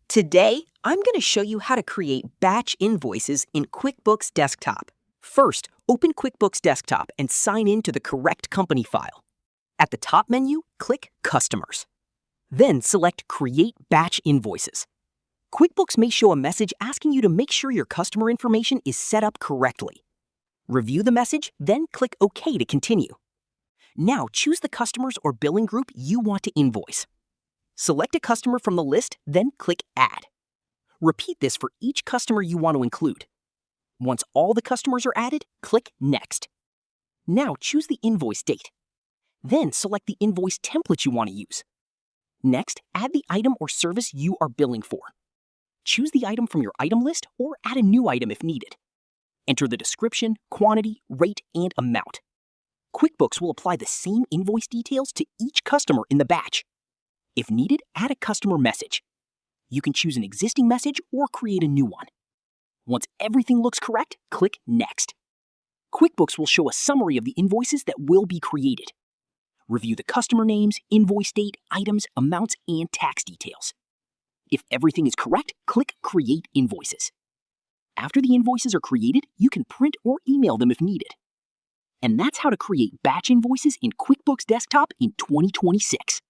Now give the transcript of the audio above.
Today, I'm going to show you how to create batch invoices in QuickBooks Desktop. First, open QuickBooks Desktop and sign in to the correct company file. At the top menu, click Customers. Then select Create Batch Invoices. QuickBooks may show a message asking you to make sure your customer information is set up correctly. Review the message, then click OK to continue. Now choose the customers or billing group you want to invoice. Select a customer from the list, then click Add. Repeat this for each customer you want to include. Once all the customers are added, click Next. Now choose the invoice date. Then select the invoice template you want to use. Next, add the item or service you are billing for. Choose the item from your item list or add a new item if needed. Enter the description, quantity, rate, and amount. QuickBooks will apply the same invoice details to each customer in the batch. If needed, add a customer message. You can choose an existing message or create a new one. Once everything looks correct, click Next. QuickBooks will show a summary of the invoices that will be created. Review the customer names, invoice date, items, amounts, and tax details. If everything is correct, click Create Invoices. After the invoices are created, you can print or email them if needed. And that's how to create batch invoices in QuickBooks Desktop in 2026.